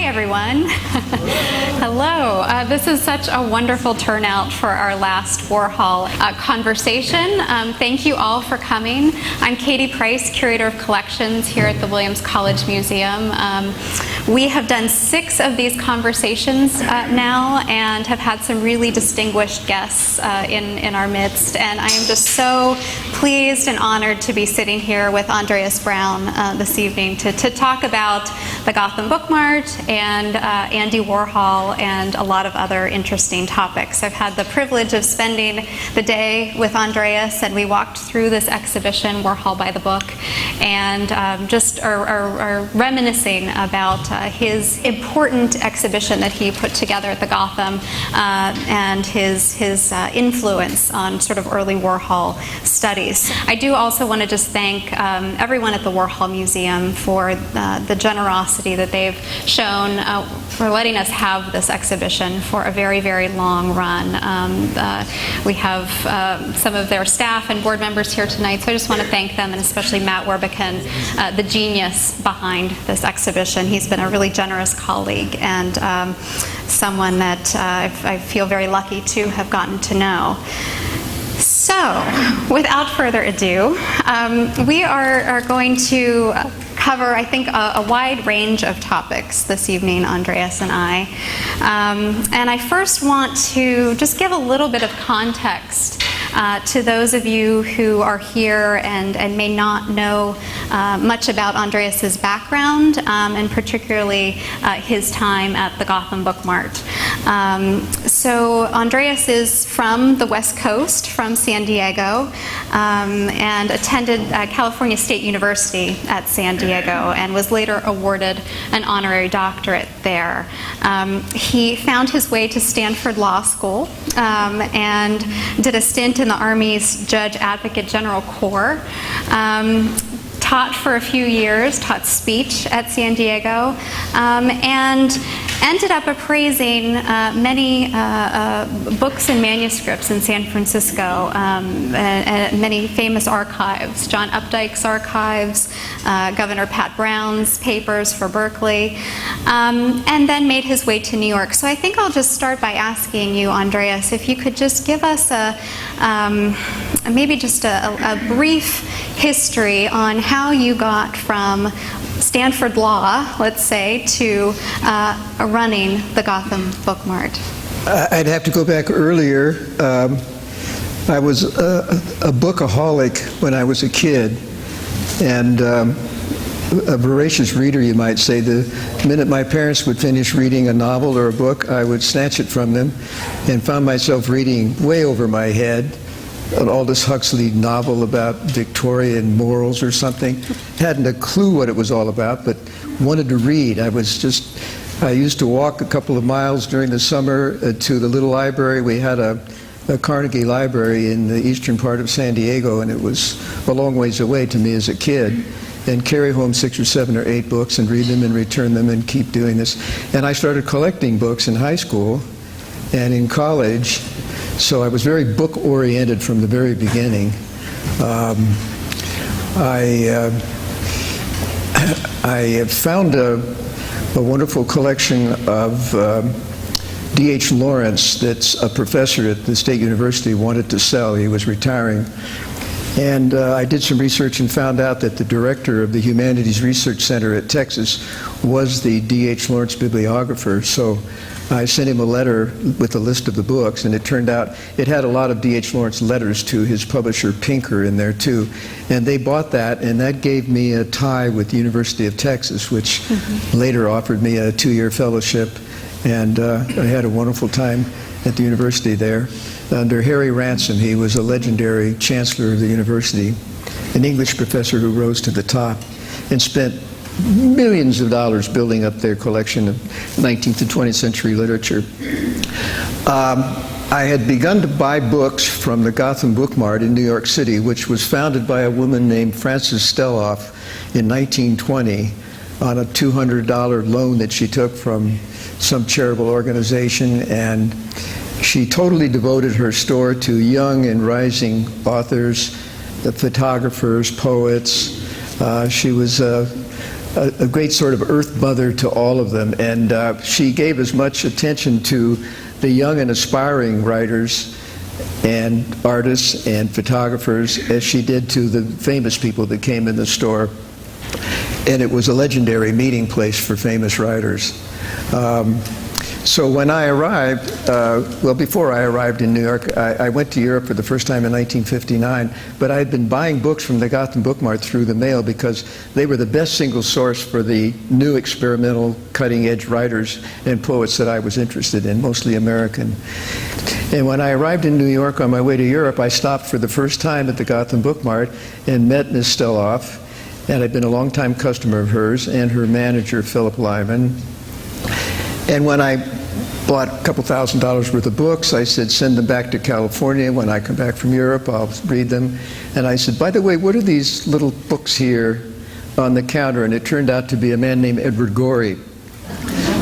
Hi, everyone. Hello. This is such a wonderful turnout for our last Warhol conversation. Thank you all for coming. I'm Katie Price, Curator of Collections here at the Williams College Museum. We have done 6 of these conversations now and have had some really distinguished guests in our midst. And I am just so pleased and honored to be sitting here with Andreas Brown this evening to talk about the Gotham Book Mart and Andy Warhol and a lot of other interesting topics. I've had the privilege of spending the day with Andreas, and we walked through this exhibition, Warhol by the Book, and just are reminiscing about his important exhibition that he put together at the Gotham and his influence on sort of early Warhol studies. I do also want to just thank everyone at the Warhol Museum for the generosity that they've shown for letting us have this exhibition for a very, very long run. We have some of their staff and board members here tonight, so I just want to thank them, and especially Matt Werbican, the genius behind this exhibition. He's been a really generous colleague and someone that I feel very lucky to have gotten to know. So, without further ado, we are going to cover, I think, a wide range of topics this evening, Andreas and I. And I first want to just give a little bit of context to those of you who are here and may not know much about Andreas's background, and particularly his time at the Gotham Book Mart. So Andreas is from the West Coast, from San Diego, and attended California State University at San Diego and was later awarded an honorary doctorate there. He found his way to Stanford Law School and did a stint in the Army's Judge Advocate General Corps. Taught for a few years, taught speech at San Diego, and ended up appraising many books and manuscripts in San Francisco, and many famous archives, John Updike's archives, Governor Pat Brown's papers for Berkeley, and then made his way to New York. So I think I'll just start by asking you, Andreas, if you could just give us maybe just a brief history on how you got from Stanford Law, let's say, to running the Gotham Book Mart. I'd have to go back earlier. I was a bookaholic when I was a kid, and a voracious reader, you might say. The minute my parents would finish reading a novel or a book, I would snatch it from them and found myself reading way over my head an Aldous Huxley novel about Victorian morals or something. Hadn't a clue what it was all about, but wanted to read. I used to walk a couple of miles during the summer to the little library. We had a Carnegie Library in the eastern part of San Diego, and it was a long ways away to me as a kid, and carry home 6 or 7 or 8 books and read them and return them and keep doing this. And I started collecting books in high school and in college. So I was very book-oriented from the very beginning. I found a wonderful collection of D.H. Lawrence that's a professor at the State University wanted to sell. He was retiring. And I did some research and found out that the director of the Humanities Research Center at Texas was the D.H. Lawrence bibliographer. So I sent him a letter with a list of the books, and it turned out it had a lot of D.H. Lawrence letters to his publisher Pinker in there too. And they bought that, and that gave me a tie with the University of Texas, which later offered me a 2-year fellowship. And I had a wonderful time at the university there. Under Harry Ransom, he was a legendary chancellor of the university, an English professor who rose to the top and spent millions of dollars building up their collection of 19th and 20th century literature. I had begun to buy books from the Gotham Book Mart in New York City, which was founded by a woman named Frances Steloff in 1920 on a $200 loan that she took from some charitable organization, and she totally devoted her store to young and rising authors, the photographers, poets. She was a great sort of earth mother to all of them, and she gave as much attention to the young and aspiring writers and artists and photographers as she did to the famous people that came in the store. And it was a legendary meeting place for famous writers. So when I arrived, well, before I arrived in New York, I went to Europe for the first time in 1959, but I had been buying books from the Gotham Book Mart through the mail because they were the best single source for the new experimental cutting-edge writers and poets that I was interested in, mostly American. And when I arrived in New York on my way to Europe, I stopped for the first time at the Gotham Book Mart and met Ms. Steloff, and I'd been a long-time customer of hers, and her manager, Philip Lyman. And when I bought a couple $1,000s worth of books, I said, send them back to California. When I come back from Europe, I'll read them. And I said, by the way, what are these little books here on the counter? And it turned out to be a man named Edward Gorey.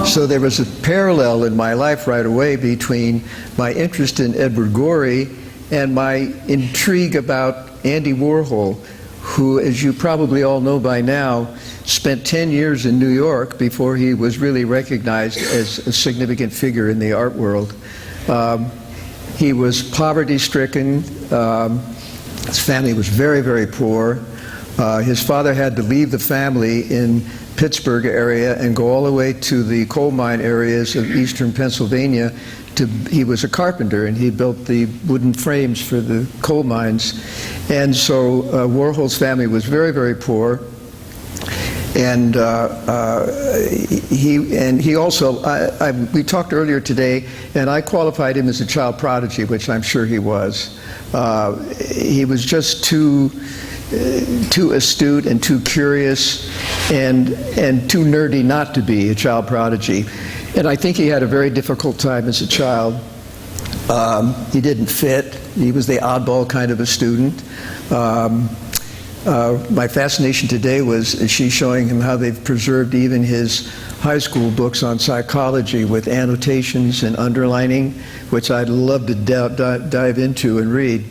So there was a parallel in my life right away between my interest in Edward Gorey and my intrigue about Andy Warhol, who, as you probably all know by now, spent 10 years in New York before he was really recognized as a significant figure in the art world. He was poverty-stricken. His family was very, very poor. His father had to leave the family in Pittsburgh area and go all the way to the coal mine areas of eastern Pennsylvania. He was a carpenter, and he built the wooden frames for the coal mines. And so Warhol's family was very, very poor. And he also, we talked earlier today, and I qualified him as a child prodigy, which I'm sure he was. He was just too astute and too curious and too nerdy not to be a child prodigy. And I think he had a very difficult time as a child. He didn't fit. He was the oddball kind of a student. My fascination today was she showing him how they've preserved even his high school books on psychology with annotations and underlining, which I'd love to dive into and read.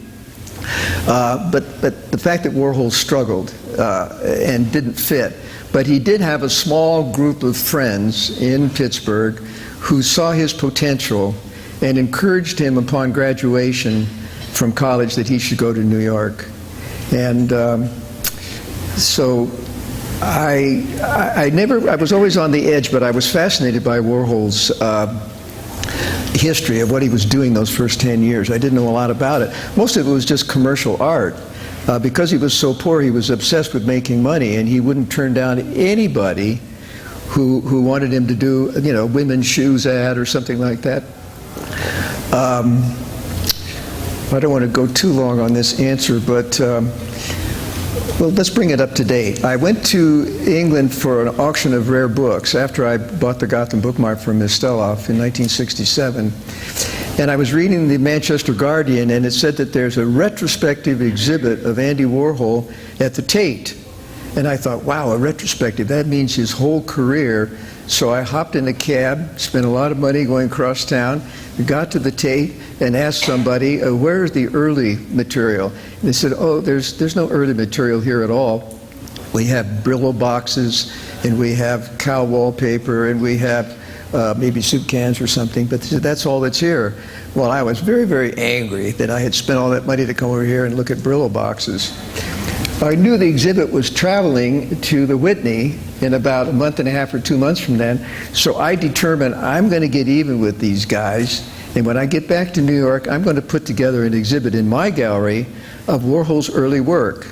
But the fact that Warhol struggled and didn't fit, but he did have a small group of friends in Pittsburgh who saw his potential and encouraged him upon graduation from college that he should go to New York. And so I was always on the edge, but I was fascinated by Warhol's history of what he was doing those first 10 years. I didn't know a lot about it. Most of it was just commercial art. Because he was so poor, he was obsessed with making money, and he wouldn't turn down anybody who wanted him to do, you know, women's shoes ad or something like that. I don't want to go too long on this answer, but well, let's bring it up to date. I went to England for an auction of rare books after I bought the Gotham Book Mart from Ms. Steloff in 1967. And I was reading the Manchester Guardian, and it said that there's a retrospective exhibit of Andy Warhol at the Tate. And I thought, wow, a retrospective, that means his whole career. So I hopped in a cab, spent a lot of money going across town, got to the Tate and asked somebody, where's the early material? And they said, oh, there's no early material here at all. We have Brillo boxes, and we have cow wallpaper, and we have maybe soup cans or something, but that's all that's here. Well, I was very, very angry that I had spent all that money to come over here and look at Brillo boxes. I knew the exhibit was traveling to the Whitney in about a month and a half or 2 months from then, so I determined I'm going to get even with these guys, and when I get back to New York, I'm going to put together an exhibit in my gallery of Warhol's early work.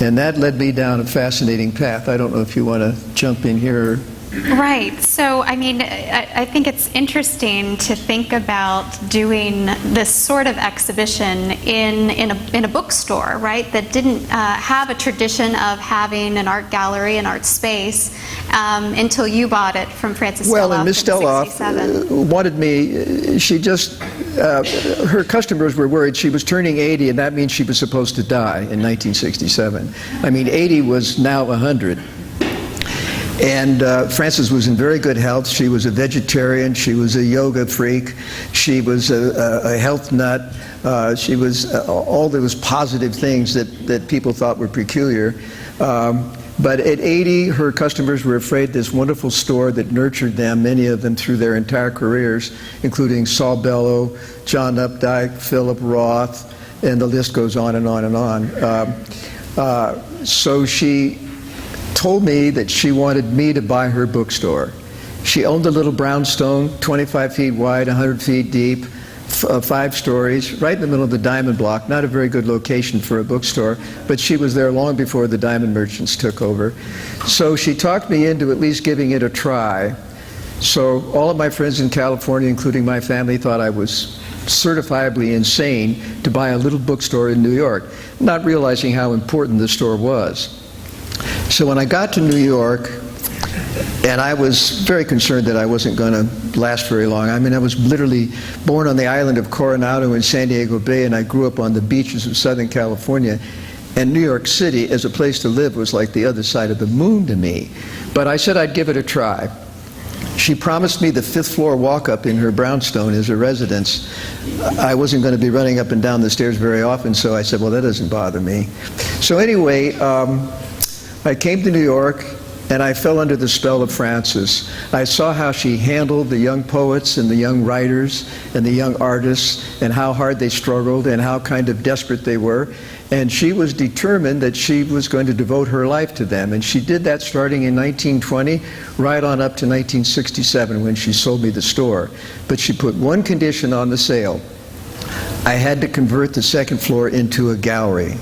And that led me down a fascinating path. I don't know if you want to jump in here. Right. So, I mean, I think it's interesting to think about doing this sort of exhibition in a bookstore, right, that didn't have a tradition of having an art gallery, an art space, until you bought it from Frances Steloff. Well, and Ms. Steloff wanted me, she just, her customers were worried she was turning 80, and that means she was supposed to die in 1967. I mean, 80 was now 100. And Frances was in very good health. She was a vegetarian. She was a yoga freak. She was a health nut. She was all those positive things that people thought were peculiar. But at 80, her customers were afraid this wonderful store that nurtured them, many of them through their entire careers, including Saul Bellow, John Updike, Philip Roth, and the list goes on and on and on. So she told me that she wanted me to buy her bookstore. She owned a little brownstone, 25 feet wide, 100 feet deep, 5 stories, right in the middle of the diamond block. Not a very good location for a bookstore, but she was there long before the diamond merchants took over. So she talked me into at least giving it a try. So all of my friends in California, including my family, thought I was certifiably insane to buy a little bookstore in New York, not realizing how important the store was. So when I got to New York, and I was very concerned that I wasn't going to last very long. I mean, I was literally born on the island of Coronado in San Diego Bay, and I grew up on the beaches of Southern California. And New York City, as a place to live, was like the other side of the moon to me. But I said I'd give it a try. She promised me the 5th floor walk-up in her brownstone as a residence. I wasn't going to be running up and down the stairs very often, so I said, well, that doesn't bother me. So anyway, I came to New York, and I fell under the spell of Frances. I saw how she handled the young poets and the young writers and the young artists, and how hard they struggled and how kind of desperate they were. And she was determined that she was going to devote her life to them. And she did that starting in 1920, right on up to 1967 when she sold me the store. But she put one condition on the sale. I had to convert the 2nd floor into a gallery.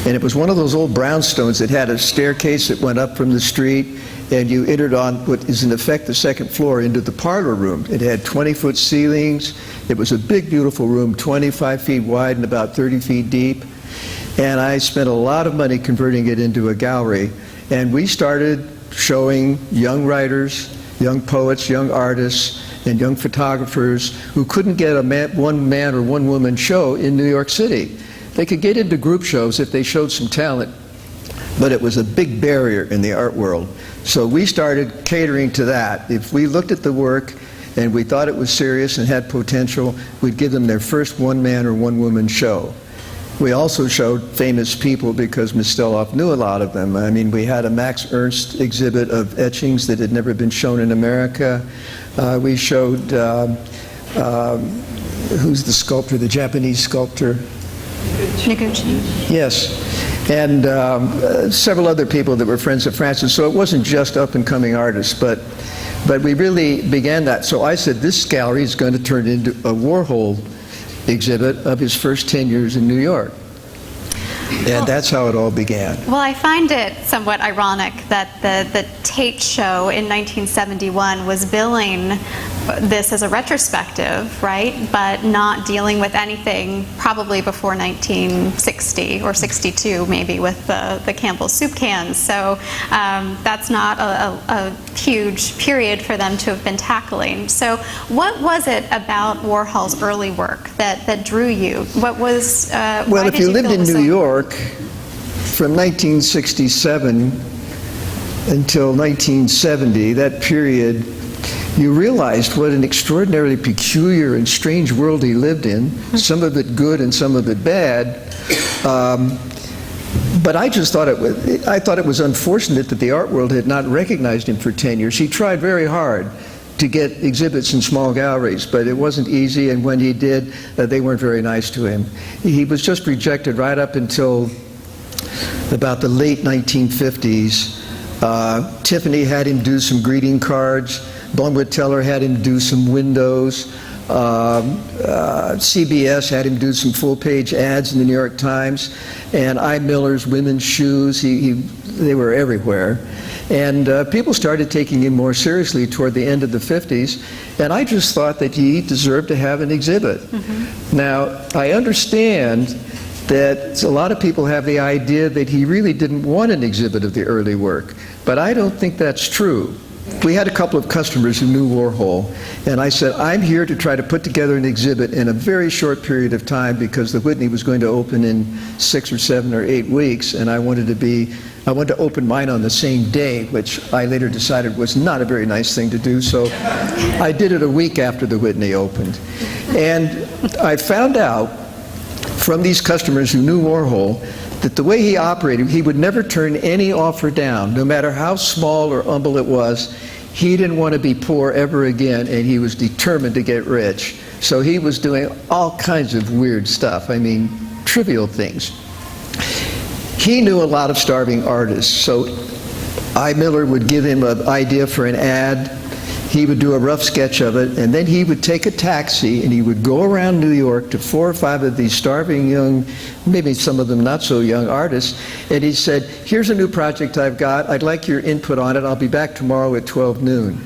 And it was one of those old brownstones that had a staircase that went up from the street, and you entered on what is in effect the 2nd floor into the parlor room. It had 20-foot ceilings. It was a big, beautiful room, 25 feet wide and about 30 feet deep. And I spent a lot of money converting it into a gallery. And we started showing young writers, young poets, young artists, and young photographers who couldn't get a one man or one woman show in New York City. They could get into group shows if they showed some talent, but it was a big barrier in the art world. So we started catering to that. If we looked at the work and we thought it was serious and had potential, we'd give them their first one-man or one-woman show. We also showed famous people because Ms. Steloff knew a lot of them. I mean, we had a Max Ernst exhibit of etchings that had never been shown in America. We showed, who's the sculptor, the Japanese sculptor? Noguchi. Yes, and several other people that were friends of Frances. So it wasn't just up-and-coming artists, but we really began that. So I said, this gallery is going to turn into a Warhol exhibit of his first 10 years in New York. And that's how it all began. Well, I find it somewhat ironic that the Tate show in 1971 was billing this as a retrospective, right? But not dealing with anything probably before 1960 or 62, maybe, with the Campbell's soup cans. So that's not a huge period for them to have been tackling. So what was it about Warhol's early work that drew you? What was well, if you lived in New York from 1967 until 1970, that period, you realized what an extraordinarily peculiar and strange world he lived in, some of it good and some of it bad. But I just thought it was unfortunate that the art world had not recognized him for 10 years. He tried very hard to get exhibits in small galleries, but it wasn't easy, and when he did, they weren't very nice to him. He was just rejected right up until about the late 1950s. Tiffany had him do some greeting cards. Blumwood Teller had him do some windows. CBS had him do some full-page ads in the New York Times. And I. Miller's women's shoes, they were everywhere. And people started taking him more seriously toward the end of the 50s. And I just thought that he deserved to have an exhibit. Mm-hmm. Now, I understand that a lot of people have the idea that he really didn't want an exhibit of the early work. But I don't think that's true. we had a couple of customers who knew Warhol, and I said, I'm here to try to put together an exhibit in a very short period of time because the Whitney was going to open in 6 or 7 or 8 weeks, and I wanted to open mine on the same day, which I later decided was not a very nice thing to do, so I did it a week after the Whitney opened. And I found out from these customers who knew Warhol that the way he operated, he would never turn any offer down, no matter how small or humble it was. He didn't want to be poor ever again, and he was determined to get rich. So he was doing all kinds of weird stuff, I mean, trivial things. He knew a lot of starving artists, so I. Miller would give him an idea for an ad. He would do a rough sketch of it, and then he would take a taxi and he would go around New York to 4 or 5 of these starving young, maybe some of them not so young artists, and he said, here's a new project I've got, I'd like your input on it, I'll be back tomorrow at 12 noon.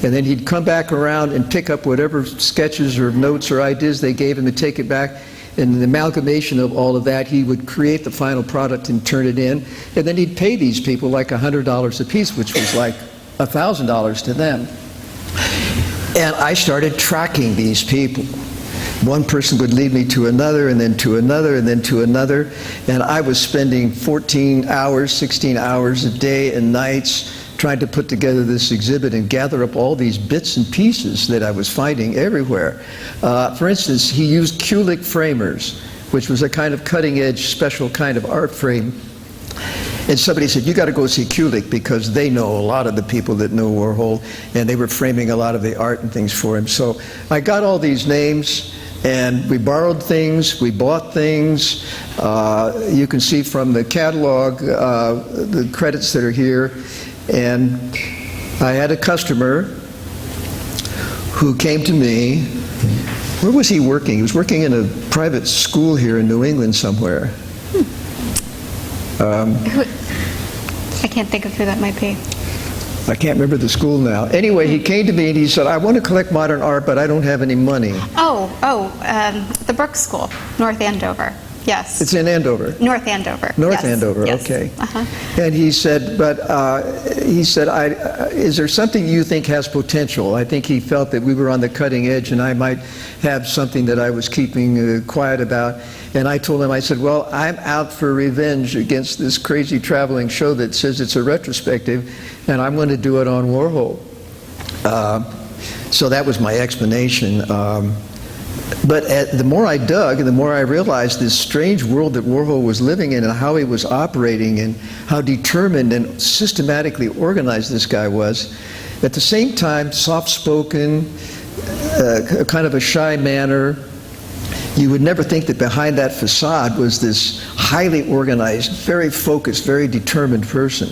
And then he'd come back around and pick up whatever sketches or notes or ideas they gave him and take it back. And the amalgamation of all of that, he would create the final product and turn it in, and then he'd pay these people like $100 a piece, which was like $1,000 to them. And I started tracking these people. One person would lead me to another, and then to another, and then to another. And I was spending 14 hours, 16 hours a day and nights trying to put together this exhibit and gather up all these bits and pieces that I was finding everywhere. For instance, he used Kulik framers, which was a kind of cutting-edge, special kind of art frame. And somebody said, you got to go see Kulik because they know a lot of the people that know Warhol, and they were framing a lot of the art and things for him. So I got all these names, and we borrowed things, we bought things. You can see from the catalog the credits that are here. And I had a customer who came to me. Where was he working? He was working in a private school here in New England somewhere. I can't think of who that might be. I can't remember the school now. Anyway, he came to me and he said, I want to collect modern art, but I don't have any money. The Brooks School, North Andover. Yes. It's in Andover. North Andover. North Yes. Andover, Yes. okay. Uh-huh. And he said, is there something you think has potential? I think he felt that we were on the cutting edge and I might have something that I was keeping quiet about. And I told him, I said, well, I'm out for revenge against this crazy traveling show that says it's a retrospective, and I'm going to do it on Warhol. So that was my explanation. But the more I dug, and the more I realized this strange world that Warhol was living in and how he was operating and how determined and systematically organized this guy was. At the same time, soft-spoken, kind of a shy manner. You would never think that behind that facade was this highly organized, very focused, very determined person.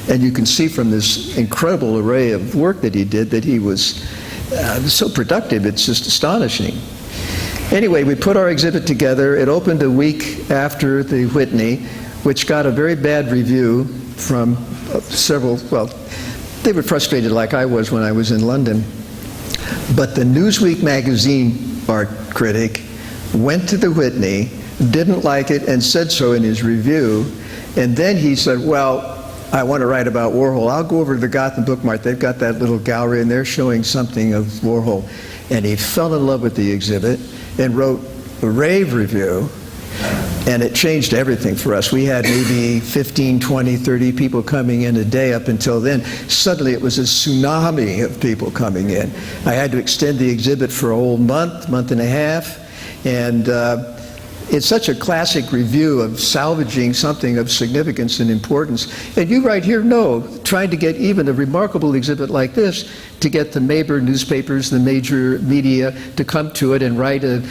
And you can see from this incredible array of work that he did that he was so productive, it's just astonishing. Anyway, we put our exhibit together. It opened a week after the Whitney, which got a very bad review from several, well, they were frustrated like I was when I was in London. But the Newsweek magazine art critic went to the Whitney, didn't like it, and said so in his review. And then he said, well, I want to write about Warhol. I'll go over to the Gotham Book Mart. They've got that little gallery, and they're showing something of Warhol. And he fell in love with the exhibit and wrote a rave review, and it changed everything for us. We had maybe 15, 20, 30 people coming in a day up until then. Suddenly it was a tsunami of people coming in. I had to extend the exhibit for a whole month, month and a half, and it's such a classic review of salvaging something of significance and importance. And you right here know, trying to get even a remarkable exhibit like this, to get the neighbor newspapers, the major media, to come to it and write a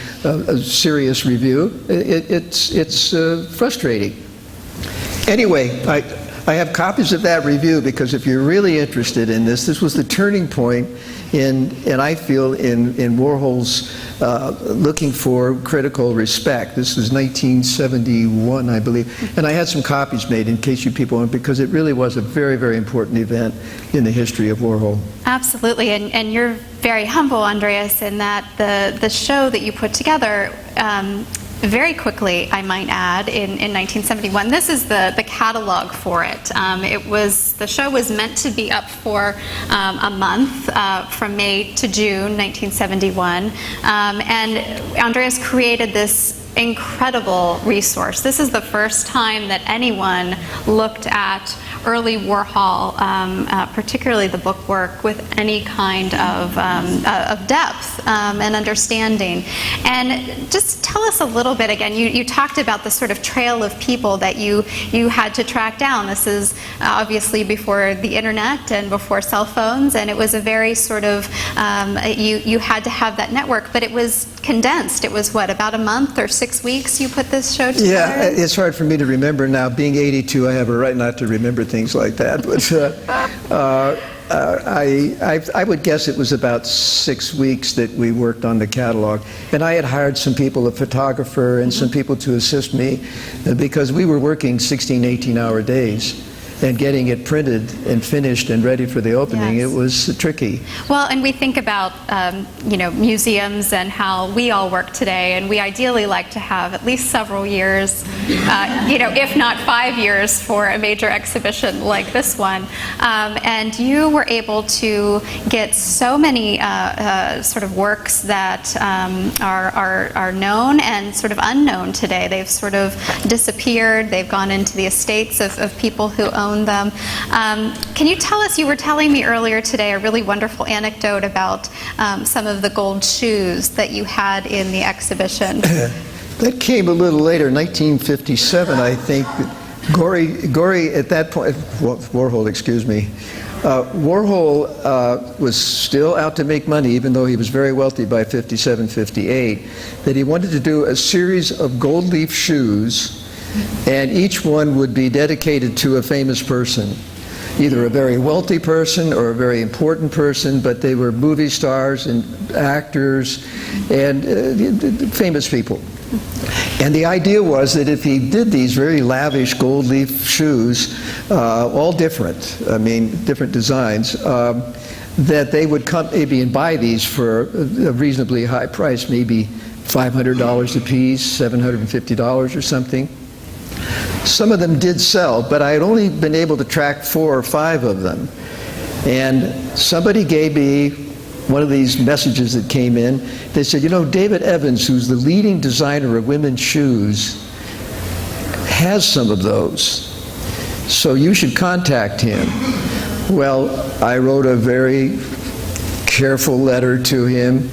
serious review, it's frustrating. Anyway, I have copies of that review because if you're really interested in this, this was the turning point and I feel in Warhol's looking for critical respect. This was 1971, I believe, and I had some copies made in case you people want, because it really was a very, very important event in the history of Warhol. Absolutely, and you're very humble, Andreas, in that the show that you put together very quickly, I might add, in 1971. This is the catalog for it. The show was meant to be up for a month, from May to June 1971, and Andreas created this incredible resource. This is the first time that anyone looked at early Warhol, particularly the book work, with any kind of depth and understanding. And just tell us a little bit, again, you talked about the sort of trail of people that you had to track down. This is obviously before the internet and before cell phones, and it was a very sort of, you had to have that network, but it was condensed. It was what, about a month or 6 weeks you put this show together? Yeah, it's hard for me to remember now. Being 82, I have a right not to remember things like that. But I would guess it was about 6 weeks that we worked on the catalog. And I had hired some people, a photographer and some people to assist me, because we were working 16, 18-hour days. And getting it printed and finished and ready for the opening, Yes. It was tricky. Well, and we think about museums and how we all work today, and we ideally like to have at least several years, if not 5 years, for a major exhibition like this one. And you were able to get so many sort of works that are known and sort of unknown today. They've sort of disappeared. They've gone into the estates of people who own them. Can you tell us, you were telling me earlier today a really wonderful anecdote about some of the gold shoes that you had in the exhibition. That came a little later, 1957, I think. Gory at that point, Warhol, excuse me. Warhol was still out to make money, even though he was very wealthy by 57, 58, that he wanted to do a series of Goldleaf shoes, and each one would be dedicated to a famous person, either a very wealthy person or a very important person, but they were movie stars and actors and famous people. And the idea was that if he did these very lavish Goldleaf shoes, all different, different designs, that they would come maybe and buy these for a reasonably high price, maybe $500 a piece, $750 or something. Some of them did sell, but I had only been able to track 4 or 5 of them. And somebody gave me one of these messages that came in. They said, David Evans, who's the leading designer of women's shoes, has some of those. So you should contact him. Well, I wrote a very careful letter to him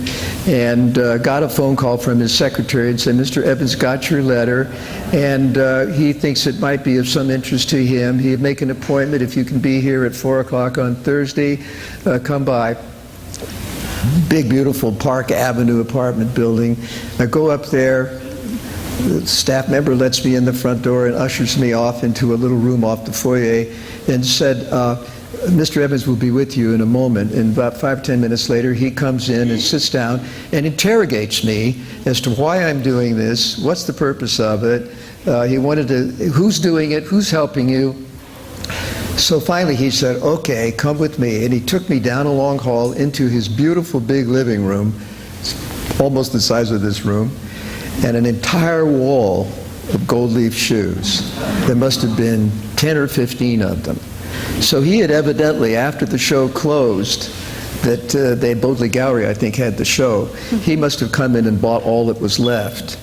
and got a phone call from his secretary and said, Mr. Evans got your letter, and he thinks it might be of some interest to him. He'd make an appointment. If you can be here at 4 o'clock on Thursday, come by. Big, beautiful Park Avenue apartment building. I go up there. The staff member lets me in the front door and ushers me off into a little room off the foyer and said, Mr. Evans will be with you in a moment. And about 5 or 10 minutes later, he comes in and sits down and interrogates me as to why I'm doing this, what's the purpose of it. He wanted to, who's doing it, who's helping you. So finally he said, okay, come with me. And he took me down a long hall into his beautiful big living room, almost the size of this room, and an entire wall of Goldleaf shoes. There must have been 10 or 15 of them. So he had evidently, after the show closed, that Bodley Gallery, I think, had the show, he must have come in and bought all that was left.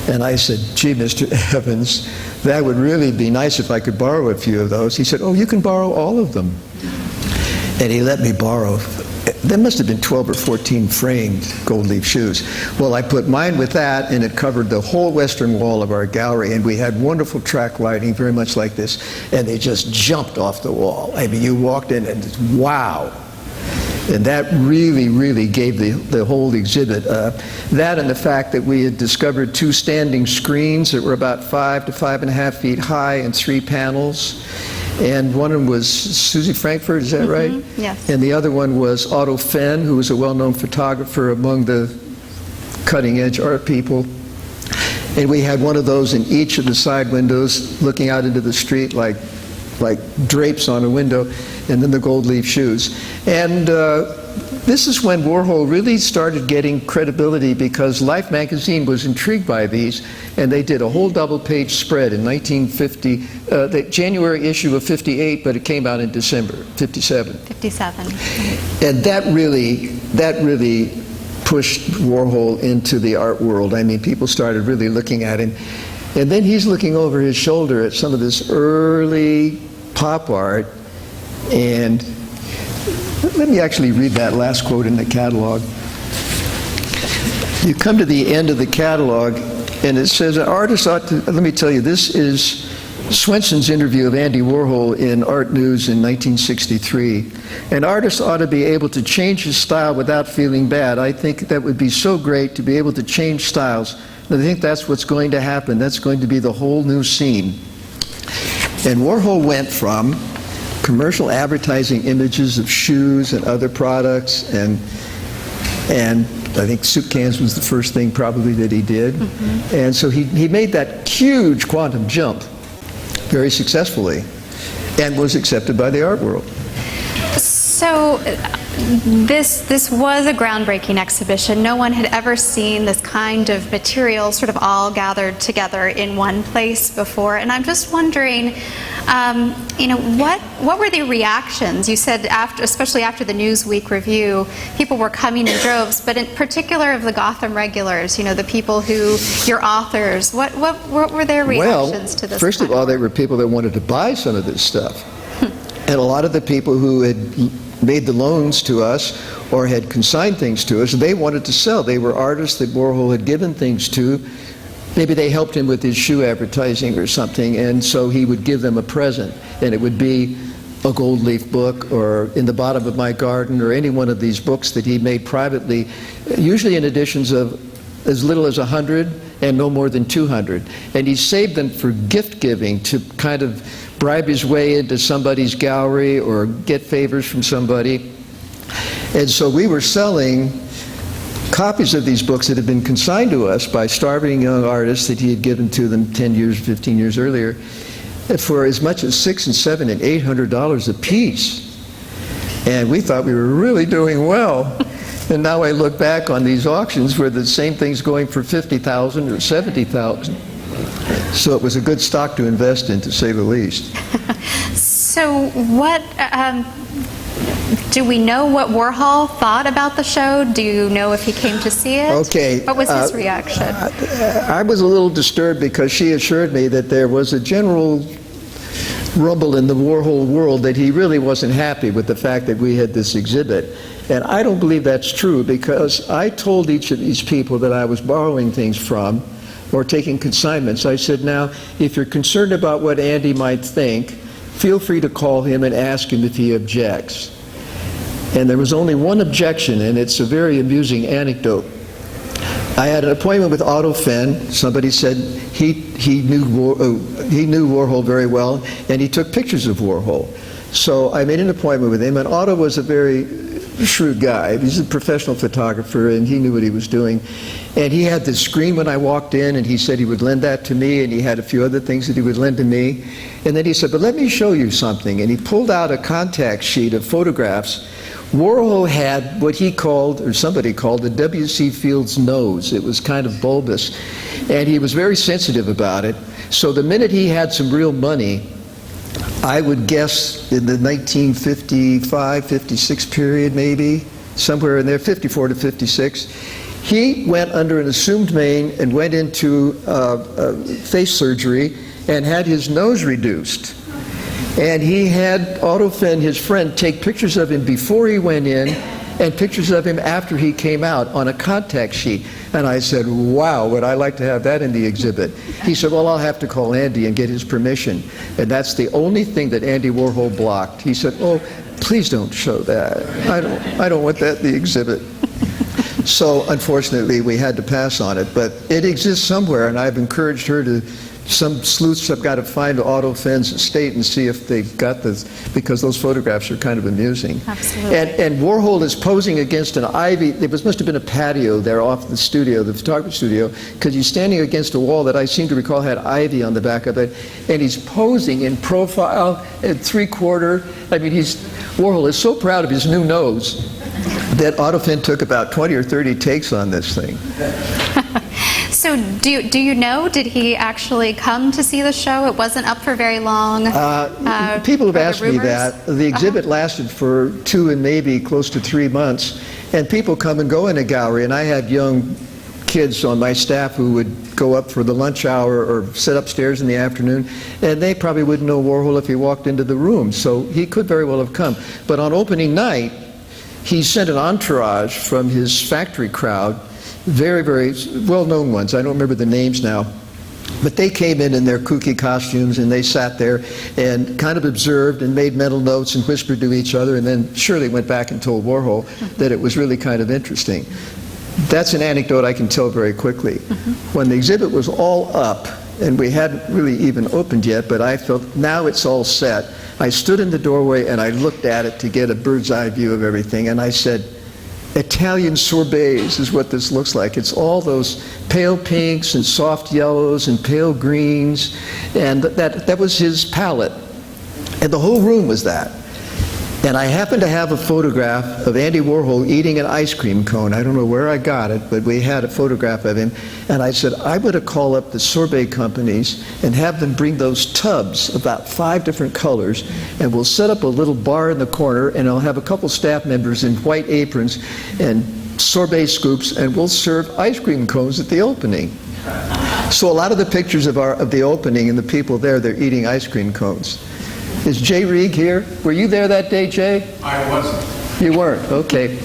And I said, gee, Mr. Evans, that would really be nice if I could borrow a few of those. He said, oh, you can borrow all of them. And he let me borrow. There must have been 12 or 14 framed Goldleaf shoes. Well, I put mine with that, and it covered the whole western wall of our gallery, and we had wonderful track lighting, very much like this, and they just jumped off the wall. I mean, you walked in and just, wow. And that really, really gave the whole exhibit. That and the fact that we had discovered 2 standing screens that were about 5 to 5.5 feet high and 3 panels. And one of them was Susie Frankfurt, is that right? Yes. And the other one was Otto Fenn, who was a well-known photographer among the cutting-edge art people. And we had one of those in each of the side windows, looking out into the street like drapes on a window, and then the Goldleaf shoes. And this is when Warhol really started getting credibility, because Life magazine was intrigued by these, and they did a whole double-page spread in 1950, the January issue of 58, but it came out in December, 57. 57. And that really pushed Warhol into the art world. I mean, people started really looking at him. And then he's looking over his shoulder at some of this early pop art, and let me actually read that last quote in the catalog. You come to the end of the catalog, and it says, an artist ought to, let me tell you, this is Swenson's interview of Andy Warhol in Art News in 1963. An artist ought to be able to change his style without feeling bad. I think that would be so great to be able to change styles. And I think that's what's going to happen. That's going to be the whole new scene. And Warhol went from commercial advertising images of shoes and other products, and I think soup cans was the first thing probably that he did. Mm-hmm. And so he made that huge quantum jump very successfully, and was accepted by the art world. So this was a groundbreaking exhibition. No one had ever seen this kind of material sort of all gathered together in one place before. And I'm just wondering, what were the reactions? You said, especially after the Newsweek review, people were coming in droves, but in particular of the Gotham regulars, the people who, your authors, what were their reactions to this? Well, first of all, there were people that wanted to buy some of this stuff. And a lot of the people who had made the loans to us or had consigned things to us, they wanted to sell. They were artists that Warhol had given things to. Maybe they helped him with his shoe advertising or something, and so he would give them a present. And it would be a Goldleaf book, or In the Bottom of My Garden, or any one of these books that he made privately, usually in editions of as little as 100 and no more than 200. And he saved them for gift giving, to kind of bribe his way into somebody's gallery or get favors from somebody. And so we were selling copies of these books that had been consigned to us by starving young artists that he had given to them 10 years, 15 years earlier, for as much as $600 and $700 and $800 a piece. And we thought we were really doing well. And now I look back on these auctions where the same thing's going for $50,000 or $70,000. So it was a good stock to invest in, to say the least. So what, do we know what Warhol thought about the show? Do you know if he came to see it? Okay. What was his reaction? I was a little disturbed, because she assured me that there was a general rumble in the Warhol world that he really wasn't happy with the fact that we had this exhibit. And I don't believe that's true, because I told each of these people that I was borrowing things from or taking consignments. I said, now, if you're concerned about what Andy might think, feel free to call him and ask him if he objects. And there was only one objection, and it's a very amusing anecdote. I had an appointment with Otto Fenn. Somebody said he knew Warhol very well, and he took pictures of Warhol. So I made an appointment with him, and Otto was a very shrewd guy. He's a professional photographer, and he knew what he was doing. And he had this screen when I walked in, and he said he would lend that to me, and he had a few other things that he would lend to me. And then he said, but let me show you something. And he pulled out a contact sheet of photographs. Warhol had what he called, or somebody called, the W.C. Fields nose. It was kind of bulbous, and he was very sensitive about it. So the minute he had some real money, I would guess in the 1955, 56 period maybe, somewhere in there, 54 to 56, he went under an assumed name and went into face surgery and had his nose reduced. And he had Otto Fenn, his friend, take pictures of him before he went in and pictures of him after he came out on a contact sheet. And I said, wow, would I like to have that in the exhibit? He said, well, I'll have to call Andy and get his permission. And that's the only thing that Andy Warhol blocked. He said, oh, please don't show that. I don't want that in the exhibit. So unfortunately, we had to pass on it. But it exists somewhere, and I've encouraged her to some sleuths have got to find Otto Finn's estate and see if they've got this, because those photographs are kind of amusing. Absolutely. And Warhol is posing against an ivy. There must have been a patio there off the studio, the photography studio, because he's standing against a wall that I seem to recall had ivy on the back of it, and he's posing in profile at 3/4. I mean, Warhol is so proud of his new nose that Otto Finn took about 20 or 30 takes on this thing. So do you know, did he actually come to see the show? It wasn't up for very long. People have are asked there me rumors? that. The exhibit lasted for 2 and maybe close to 3 months, and people come and go in a gallery, and I had young kids on my staff who would go up for the lunch hour or sit upstairs in the afternoon, and they probably wouldn't know Warhol if he walked into the room, so he could very well have come. But on opening night, he sent an entourage from his factory crowd, very, very well-known ones. I don't remember the names now. But they came in their kooky costumes, and they sat there and kind of observed and made mental notes and whispered to each other, and then surely went back and told Warhol that it was really kind of interesting. That's an anecdote I can tell very quickly. When the exhibit was all up, and we hadn't really even opened yet, but I felt now it's all set, I stood in the doorway and I looked at it to get a bird's eye view of everything, and I said, Italian sorbets is what this looks like. It's all those pale pinks and soft yellows and pale greens, and that was his palette. And the whole room was that. And I happened to have a photograph of Andy Warhol eating an ice cream cone. I don't know where I got it, but we had a photograph of him. And I said, I'm going to call up the sorbet companies and have them bring those tubs, about 5 different colors, and we'll set up a little bar in the corner, and I'll have a couple staff members in white aprons and sorbet scoops, and we'll serve ice cream cones at the opening. So a lot of the pictures of the opening and the people there, they're eating ice cream cones. Is Jay Rieg here? Were you there that day, Jay? I wasn't. You weren't, okay.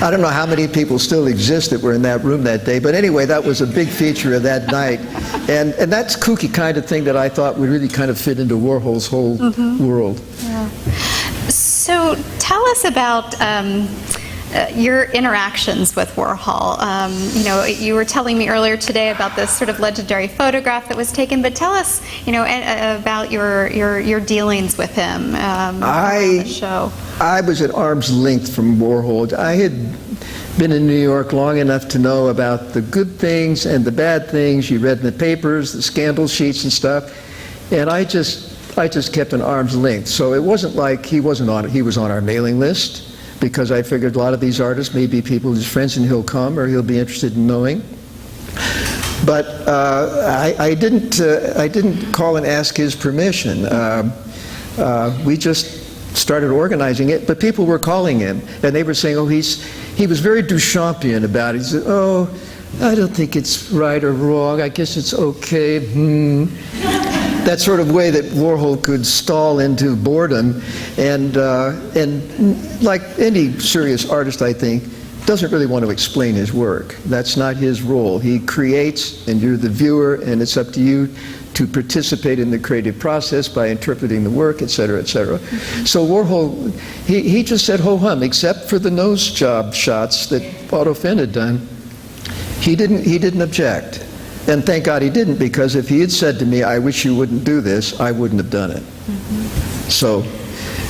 I don't know how many people still exist that were in that room that day, but anyway, that was a big feature of that night. And that's kooky kind of thing that I thought would really kind of fit into Warhol's whole world. Yeah. So tell us about your interactions with Warhol. You were telling me earlier today about this sort of legendary photograph that was taken, but tell us, about your dealings with him on the show. I was at arm's length from Warhol. I had been in New York long enough to know about the good things and the bad things. You read in the papers, the scandal sheets and stuff, and I just kept an arm's length. So it wasn't like he was on our mailing list, because I figured a lot of these artists may be people, his friends, and he'll come or he'll be interested in knowing. But I didn't call and ask his permission. We just started organizing it, but people were calling him, and they were saying, oh, he was very Duchampian about it. He said, oh, I don't think it's right or wrong. I guess it's okay. That sort of way that Warhol could stall into boredom, and like any serious artist, I think, doesn't really want to explain his work. That's not his role. He creates, and you're the viewer, and it's up to you to participate in the creative process by interpreting the work, et cetera, et cetera. So Warhol, he just said ho-hum, except for the nose job shots that Otto Finn had done. He didn't object. And thank God he didn't, because if he had said to me, I wish you wouldn't do this, I wouldn't have done it. So,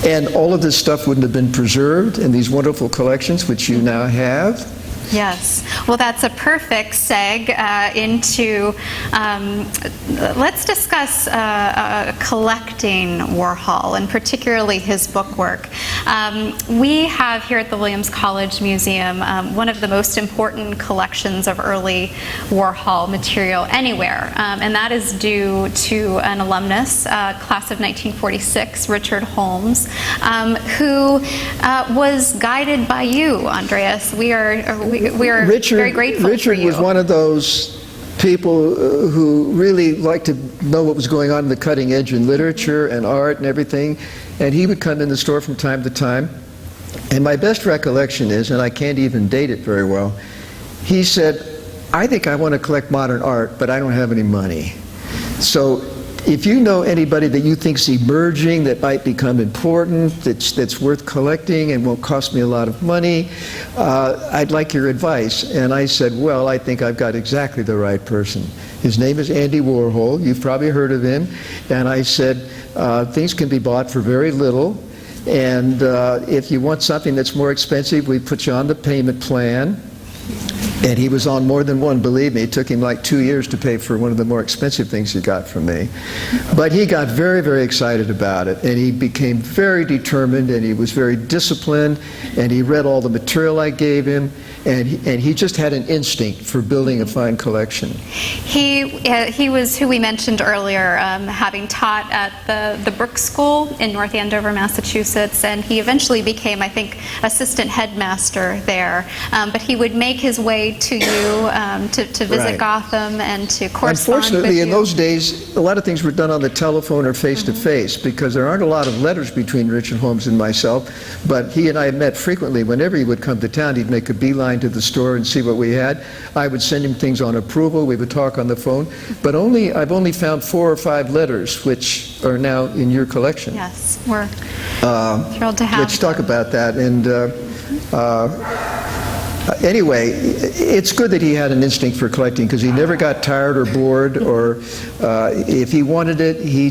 and all of this stuff wouldn't have been preserved in these wonderful collections, which you now have. Yes. Well, that's a perfect seg into, let's discuss collecting Warhol, and particularly his book work. We have here at the Williams College Museum one of the most important collections of early Warhol material anywhere, and that is due to an alumnus, class of 1946, Richard Holmes, who was guided by you, Andreas. We are very grateful Richard for you. was one of those people who really liked to know what was going on in the cutting edge in literature and art and everything, and he would come in the store from time to time, and my best recollection is, and I can't even date it very well, he said, I think I want to collect modern art, but I don't have any money. So if you know anybody that you think's emerging, that might become important, that's worth collecting and won't cost me a lot of money, I'd like your advice. And I said, well, I think I've got exactly the right person. His name is Andy Warhol. You've probably heard of him. And I said, things can be bought for very little. And if you want something that's more expensive, we put you on the payment plan. And he was on more than one, believe me. It took him like 2 years to pay for one of the more expensive things he got from me. But he got very, very excited about it. And he became very determined, and he was very disciplined, and he read all the material I gave him. And he just had an instinct for building a fine collection. He was who we mentioned earlier, having taught at the Brooks School in North Andover, Massachusetts, and he eventually became, I think, assistant headmaster there. But he would make his way to you to visit Right. Gotham and to correspond with Unfortunately, in you. those days, a lot of things were done on the telephone or face-to-face, because there aren't a lot of letters between Richard Holmes and myself. But he and I met frequently. Whenever he would come to town, he'd make a beeline to the store and see what we had. I would send him things on approval. We would talk on the phone. But I've only found 4 or 5 letters, which are now in your collection. Yes, we're thrilled to have Let's talk them. about that. And anyway, it's good that he had an instinct for collecting, because he never got tired or bored, or if he wanted it, he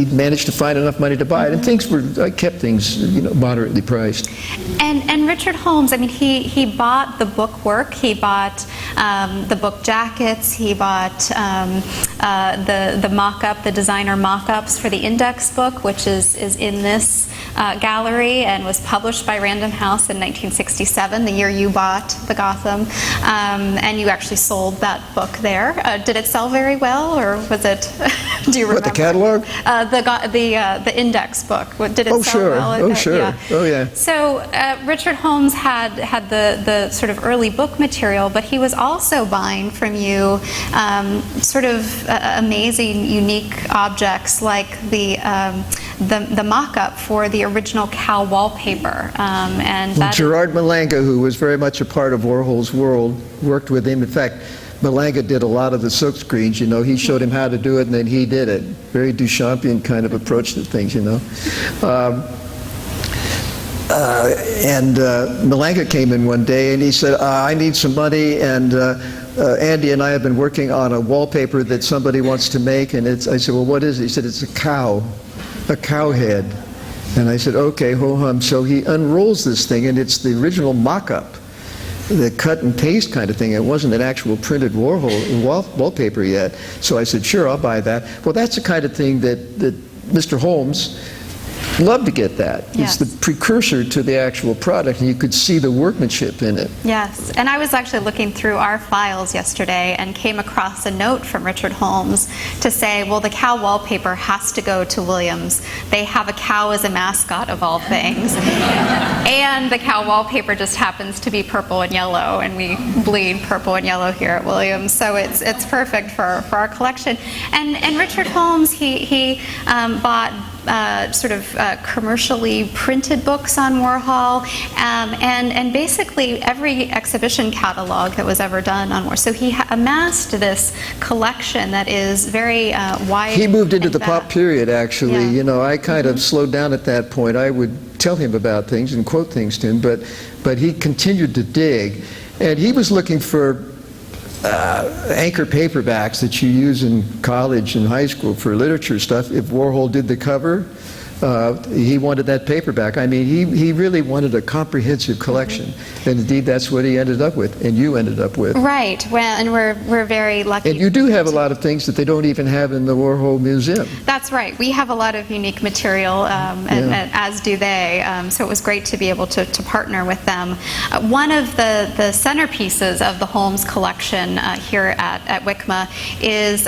managed to find enough money to buy it. And I kept things, moderately priced. And Richard Holmes, I mean, he bought the book work, he bought the book jackets, he bought the mock-up, the designer mock-ups for the index book, which is in this gallery and was published by Random House in 1967, the year you bought the Gotham, and you actually sold that book there. Did it sell very well, or was it? Do you remember? What, the catalog? The index book. Did it Oh, sell sure. well? Oh, sure. Yeah. Oh, yeah. So Richard Holmes had the sort of early book material, but he was also buying from you sort of amazing, unique objects like the mock-up for the original cow wallpaper. And that Gerard Malanga, who was very much a part of Warhol's world, worked with him. In fact, Malanga did a lot of the silk screens, he showed him how to do it, and then he did it. Very Duchampian kind of approach to things, And Malanga came in one day and he said, I need some money, and Andy and I have been working on a wallpaper that somebody wants to make. And I said, well, what is it? He said, it's a cow head. And I said, okay, ho-hum. So he unrolls this thing, and it's the original mock-up, the cut and paste kind of thing. It wasn't an actual printed Warhol wallpaper yet. So I said, sure, I'll buy that. Well, that's the kind of thing that Mr. Holmes loved to get that. Yes. It's the precursor to the actual product, and you could see the workmanship in it. Yes, and I was actually looking through our files yesterday and came across a note from Richard Holmes to say, well, the cow wallpaper has to go to Williams. They have a cow as a mascot of all things. And the cow wallpaper just happens to be purple and yellow, and we bleed purple and yellow here at Williams, so it's perfect for our collection. And Richard Holmes, he bought sort of commercially printed books on Warhol, and basically every exhibition catalog that was ever done on Warhol. So he amassed this collection that is very wide. He moved into and the pop vast. period, actually. Yeah. I kind of slowed down at that point. I would tell him about things and quote things to him, but he continued to dig. And he was looking for anchor paperbacks that you use in college and high school for literature stuff. If Warhol did the cover, he wanted that paperback. I mean, he really wanted a comprehensive collection, and indeed that's what he ended up with, and you ended up with. Right. Well, and we're very lucky. And you do have a lot of things that they don't even have in the Warhol Museum. That's right. We have a lot of unique material, and as do they. So it was great to be able to partner with them. One of the centerpieces of the Holmes collection here at WCMA is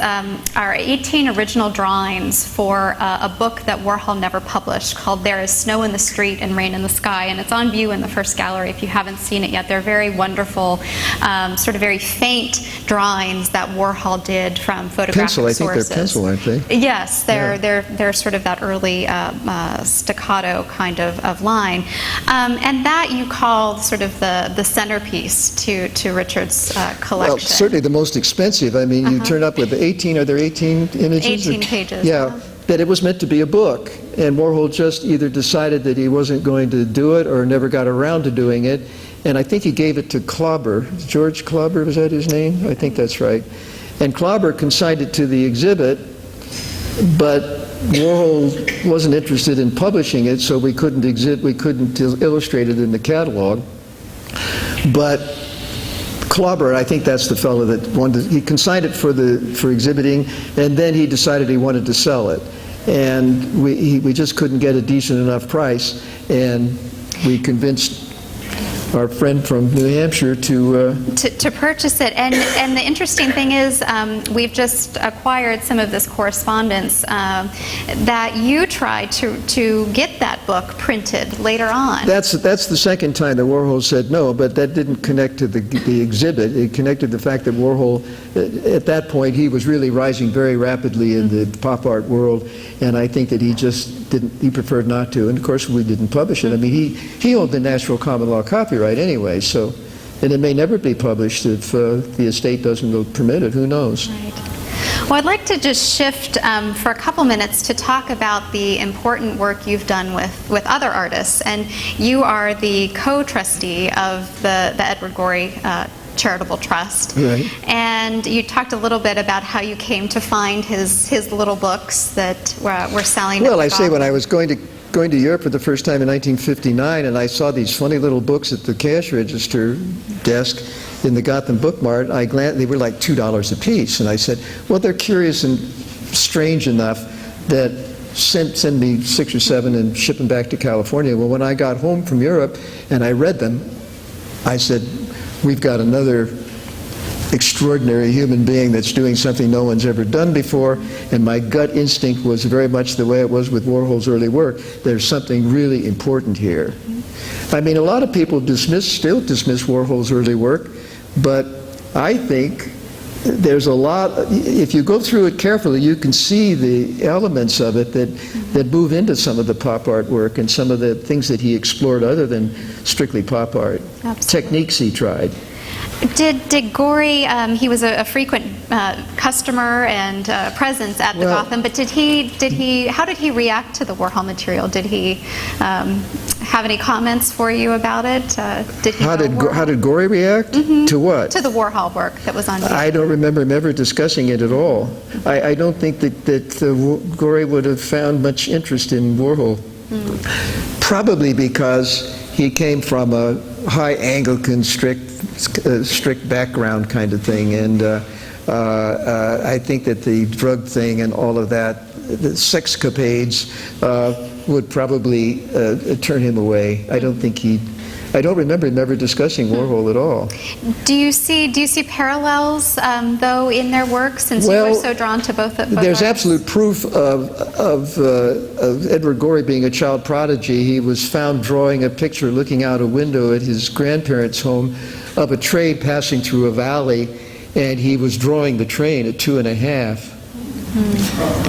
our 18 original drawings for a book that Warhol never published called There Is Snow in the Street and Rain in the Sky, and it's on view in the first gallery if you haven't seen it yet. They're very wonderful, sort of very faint drawings that Warhol did from photographic sources. I think they're pencil, aren't they? Yes, they're sort of that early staccato kind of line. And that you call sort of the centerpiece to Richard's collection. Well, certainly the most expensive. I mean, you turn up with 18, are there 18 images? 18 pages. Yeah, that it was meant to be a book. And Warhol just either decided that he wasn't going to do it or never got around to doing it. And I think he gave it to Klauber. George Klauber, was that his name? I think that's right. And Klauber consigned it to the exhibit, but Warhol wasn't interested in publishing it, so we couldn't illustrate it in the catalog. But Klauber, I think that's the fellow that wanted. He consigned it for exhibiting, and then he decided he wanted to sell it, and we just couldn't get a decent enough price, and we convinced our friend from New Hampshire to purchase it. And the interesting thing is, we've just acquired some of this correspondence that you tried to get that book printed later on. That's the second time that Warhol said no, but that didn't connect to the exhibit. It connected to the fact that Warhol, at that point, he was really rising very rapidly in the pop art world, and I think that he just didn't. He preferred not to, and of course we didn't publish it. I mean, he owned the natural common law copyright anyway, so, and it may never be published if the estate doesn't permit it. Who knows? Right. Well, I'd like to just shift for a couple minutes to talk about the important work you've done with other artists, and you are the co-trustee of the Edward Gorey Charitable Trust. Right. And you talked a little bit about how you came to find his little books that were selling. Well, I say when I was going to Europe for the first time in 1959, and I saw these funny little books at the cash register desk in the Gotham Book Mart, I glanced, they were like $2 a piece, and I said, well, they're curious and strange enough that send me 6 or 7 and ship them back to California. Well, when I got home from Europe and I read them, I said, we've got another extraordinary human being that's doing something no one's ever done before, and my gut instinct was very much the way it was with Warhol's early work. There's something really important here. I mean, a lot of people still dismiss Warhol's early work, but I think there's a lot, if you go through it carefully, you can see the elements of it that move into some of the pop art work and some of the things that he explored other than strictly pop art. Absolutely. Techniques he tried. Did Gorey, he was a frequent customer and presence at the Gotham, but how did he react to the Warhol material? Did he have any comments for you about it? How did Gorey react? Mm-hmm. To what? To the Warhol work that was on view. I don't remember him ever discussing it at all. I don't think that Gorey would have found much interest in Warhol. Mm. Probably because he came from a high Anglican strict background kind of thing, and I think that the drug thing and all of that, the sexcapades, would probably turn him away. I don't remember him ever discussing Warhol at all. Do you see parallels, though, in their work, since you were so drawn to both there's artists? absolute proof of Edward Gorey being a child prodigy. He was found drawing a picture looking out a window at his grandparents' home of a train passing through a valley, and he was drawing the train at 2.5.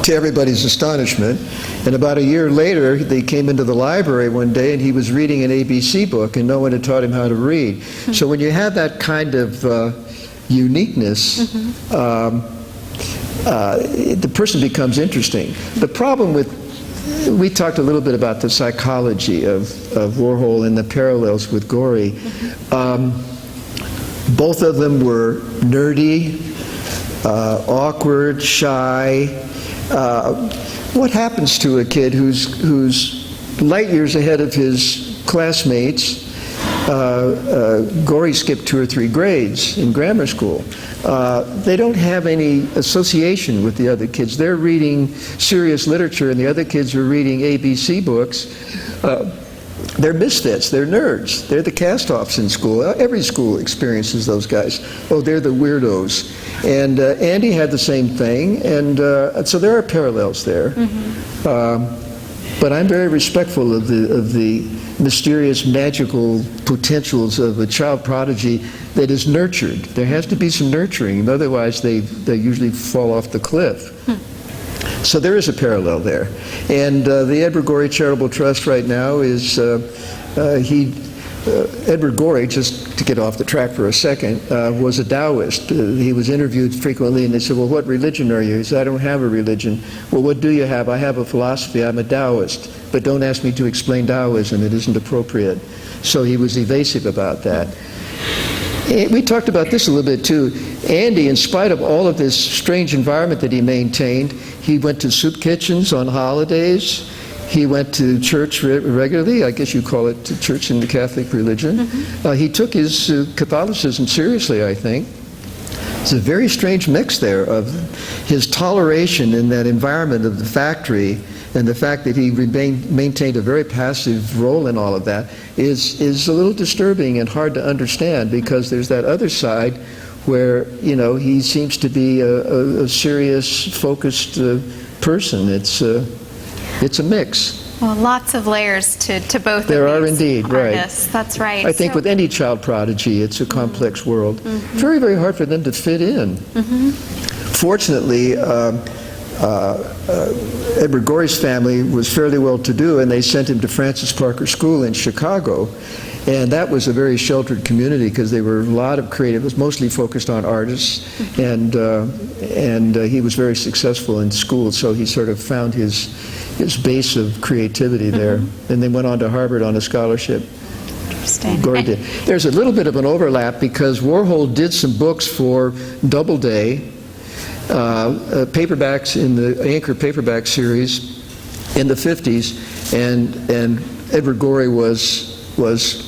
To everybody's astonishment. And about a year later, they came into the library one day and he was reading an ABC book, and no one had taught him how to read. So when you have that kind of uniqueness, the person becomes interesting. The problem we talked a little bit about the psychology of Warhol and the parallels with Gorey. Both of them were nerdy, awkward, shy. What happens to a kid who's light years ahead of his classmates? Gorey skipped 2 or 3 grades in grammar school. They don't have any association with the other kids. They're reading serious literature, and the other kids are reading ABC books. They're misfits. They're nerds. They're the cast-offs in school. Every school experiences those guys. Oh, they're the weirdos. And Andy had the same thing, and so there are parallels there. But I'm very respectful of the mysterious, magical potentials of a child prodigy that is nurtured. There has to be some nurturing, otherwise they usually fall off the cliff. So there is a parallel there. And the Edward Gorey Charitable Trust right now is, Edward Gorey, just to get off the track for a second, was a Taoist. He was interviewed frequently, and they said, well, what religion are you? He said, I don't have a religion. Well, what do you have? I have a philosophy. I'm a Taoist. But don't ask me to explain Taoism. It isn't appropriate. So he was evasive about that. We talked about this a little bit too. Andy, in spite of all of this strange environment that he maintained, he went to soup kitchens on holidays. He went to church regularly. I guess you call it church in the Catholic religion. He took his Catholicism seriously, I think. It's a very strange mix there of his toleration in that environment of the factory and the fact that he maintained a very passive role in all of that is a little disturbing and hard to understand, because there's that other side where, you know, he seems to be a serious, focused person. It's a mix. Well, lots of layers to both there of are these indeed, artists. right. That's right. I think with any child prodigy, it's a complex world. Very, very hard for them to fit in. Fortunately, Edward Gorey's family was fairly well-to-do, and they sent him to Francis Parker School in Chicago. And that was a very sheltered community, because they were a lot of creative. It was mostly focused on artists, and he was very successful in school. So he sort of found his base of creativity there. And then went on to Harvard on a scholarship. Interesting. Gorey did. There's a little bit of an overlap, because Warhol did some books for Doubleday, paperbacks in the Anchor paperback series in the 50s, and Edward Gorey was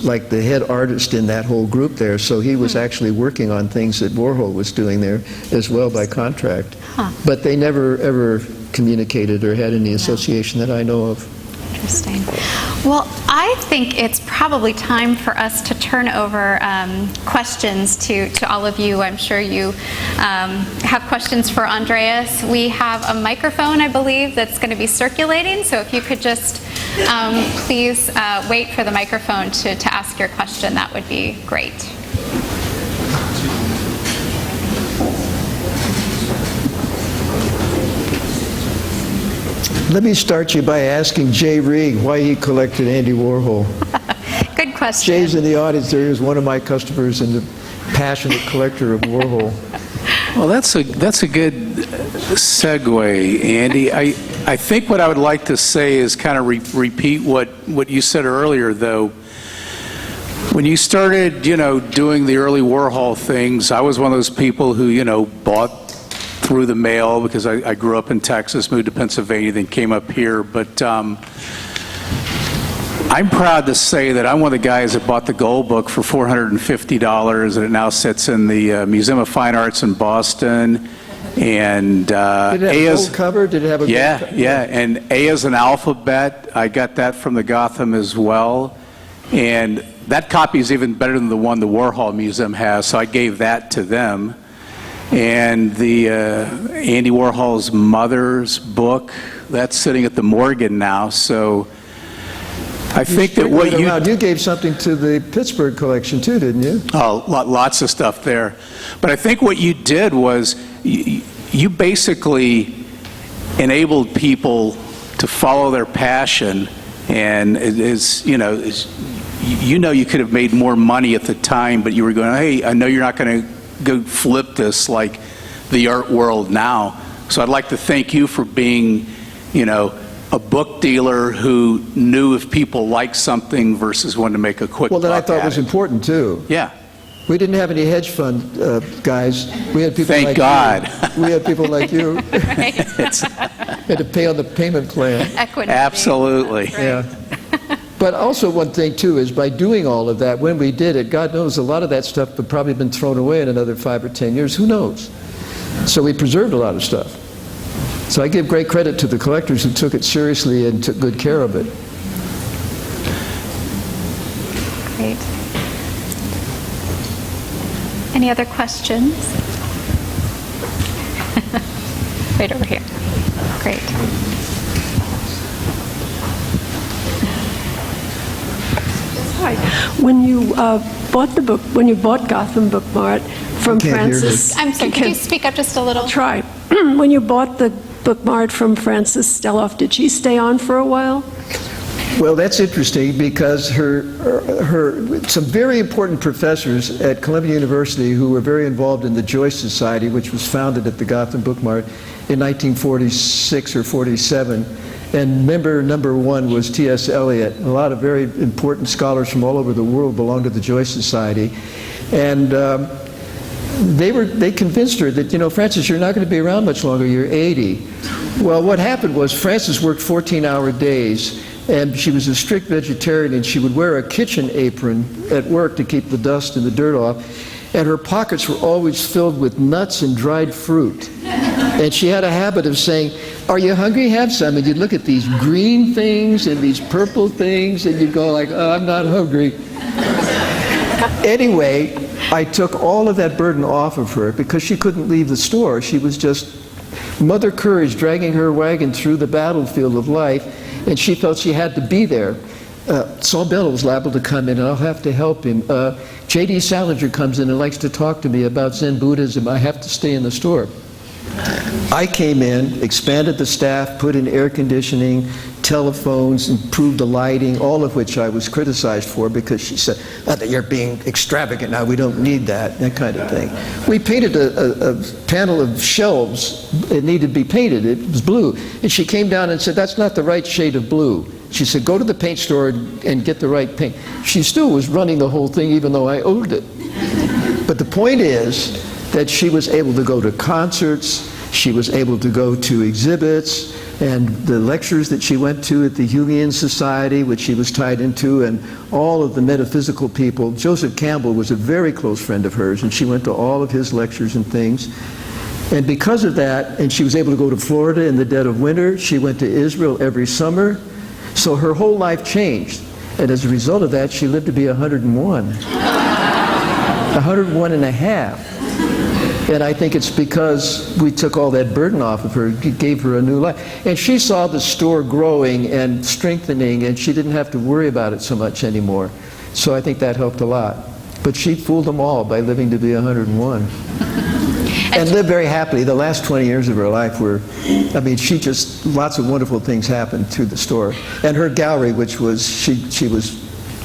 like the head artist in that whole group there, so he was actually working on things that Warhol was doing there as well by contract. But they never ever communicated or had any association that I know of. Interesting. Well, I think it's probably time for us to turn over questions to all of you. I'm sure you have questions for Andreas. We have a microphone, I believe, that's going to be circulating, so if you could just please wait for the microphone to ask your question, that would be great. Let me start you by asking Jay Reig why he collected Andy Warhol. Good question. Jay's in the audience there. He's one of my customers and a passionate collector of Warhol. Well, that's a good segue, Andy. I think what I would like to say is kind of repeat what you said earlier, though. When you started, doing the early Warhol things, I was one of those people who, bought through the mail, because I grew up in Texas, moved to Pennsylvania, then came up here. But I'm proud to say that I'm one of the guys that bought the Gold book for $450, and it now sits in the Museum of Fine Arts in Boston. And did it have a gold cover? Did it have a gold cover? Yeah. And A as an alphabet, I got that from the Gotham as well. And that copy is even better than the one the Warhol Museum has, so I gave that to them. And the Andy Warhol's mother's book, that's sitting at the Morgan now. So I think that what you gave something to the Pittsburgh collection too, didn't you? Oh, lots of stuff there. But I think what you did was you basically enabled people to follow their passion, and you could have made more money at the time, but you were going, hey, I know you're not going to go flip this like the art world now. So I'd like to thank you for being, a book dealer who knew if people liked something versus wanted to make a quick buck. Well, that I thought was important too. Yeah. We didn't have any hedge fund guys. We had people Thank like God. you. We had people like you. Right. Had to pay on the payment plan. Equity. Absolutely. Right. Yeah. But also one thing too is by doing all of that, when we did it, God knows a lot of that stuff would probably been thrown away in another 5 or 10 years. Who knows? So we preserved a lot of stuff. So I give great credit to the collectors who took it seriously and took good care of it. Great. Any other questions? Right over here. Great. Hi. When you when you bought Gotham Book Mart from Can't hear Francis, I'm sorry, could you speak up just a little? try. When you bought the Book Mart from Frances Steloff, did she stay on for a while? Well, that's interesting because some very important professors at Columbia University who were very involved in the Joyce Society, which was founded at the Gotham Book Mart in 1946 or 47, and member number one was T.S. Eliot. A lot of very important scholars from all over the world belonged to the Joyce Society, and they convinced her that, you know, Frances, you're not going to be around much longer. You're 80. Well, what happened was Frances worked 14-hour days. And she was a strict vegetarian, and she would wear a kitchen apron at work to keep the dust and the dirt off. And her pockets were always filled with nuts and dried fruit. And she had a habit of saying, "Are you hungry? Have some." And you'd look at these green things and these purple things, and you'd go like, "Oh, I'm not hungry." Anyway, I took all of that burden off of her because she couldn't leave the store. She was just Mother Courage dragging her wagon through the battlefield of life. And she felt she had to be there. Saul Bellow was liable to come in, and I'll have to help him. J.D. Salinger comes in and likes to talk to me about Zen Buddhism. I have to stay in the store. I came in, expanded the staff, put in air conditioning, telephones, improved the lighting, all of which I was criticized for because she said, "Oh, you're being extravagant now, we don't need that kind of thing." We painted a panel of shelves. It needed to be painted. It was blue. And she came down and said, "That's not the right shade of blue." She said, "Go to the paint store and get the right paint." She still was running the whole thing even though I owed it. But the point is that she was able to go to concerts, she was able to go to exhibits, and the lectures that she went to at the Jungian Society, which she was tied into, and all of the metaphysical people. Joseph Campbell was a very close friend of hers, and she went to all of his lectures and things. And because of that, and she was able to go to Florida in the dead of winter, she went to Israel every summer, so her whole life changed. And as a result of that, she lived to be 101. 101 and a half. And I think it's because we took all that burden off of her, gave her a new life. And she saw the store growing and strengthening, and she didn't have to worry about it so much anymore. So I think that helped a lot. But she fooled them all by living to be 101. And lived very happily. The last 20 years of her life were, I mean, lots of wonderful things happened through the store. And her gallery, which was, she was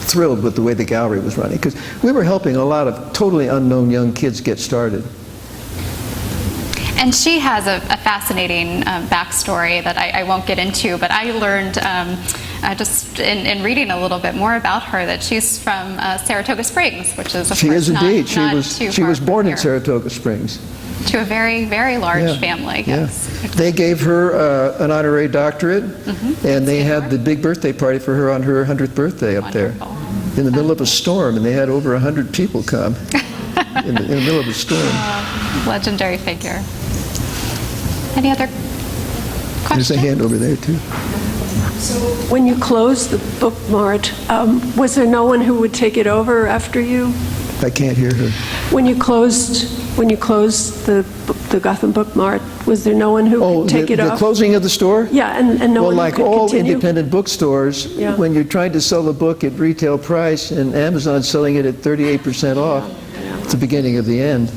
thrilled with the way the gallery was running, because we were helping a lot of totally unknown young kids get started. And she has a fascinating backstory that I won't get into, but I learned just in reading a little bit more about her that she's from Saratoga Springs, which is, of She course, is indeed. not She was born in Saratoga Springs. To a very, very large family, yes. Yeah. They gave her an honorary doctorate, and they had the big birthday party for her on her 100th birthday up there in the middle of a storm, and they had over 100 people come in the middle of a storm. Legendary figure. Any other questions? There's a hand over there, too. So when you closed the Book Mart, was there no one who would take it over after you? I can't hear her. When you closed the Gotham Book Mart, was there no one who could take it off? The closing of the store? Yeah, and no one like could all continue? independent bookstores, when you're trying to sell a book at retail price and Amazon's selling it at 38% off, it's the beginning of the end.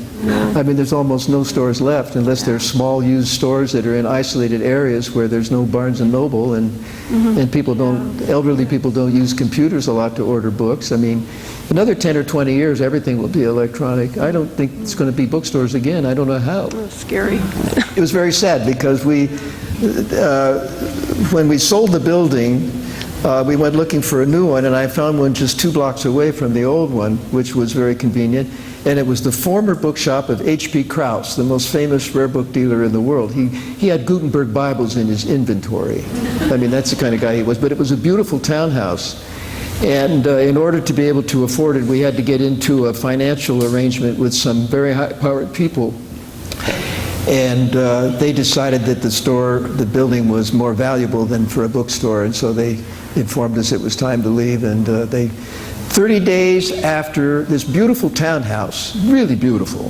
I mean, there's almost no stores left unless they're small used stores that are in isolated areas where there's no Barnes and Noble, and elderly people don't use computers a lot to order books. I mean, another 10 or 20 years, everything will be electronic. I don't think it's going to be bookstores again. I don't know how. That's scary. It was very sad because when we sold the building, we went looking for a new one, and I found one just 2 blocks away from the old one, which was very convenient. And it was the former bookshop of H.P. Krauss, the most famous rare book dealer in the world. He had Gutenberg Bibles in his inventory. I mean, that's the kind of guy he was. But it was a beautiful townhouse. And in order to be able to afford it, we had to get into a financial arrangement with some very high-powered people. And they decided that the building was more valuable than for a bookstore. And so they informed us it was time to leave. And 30 days after this beautiful townhouse, really beautiful,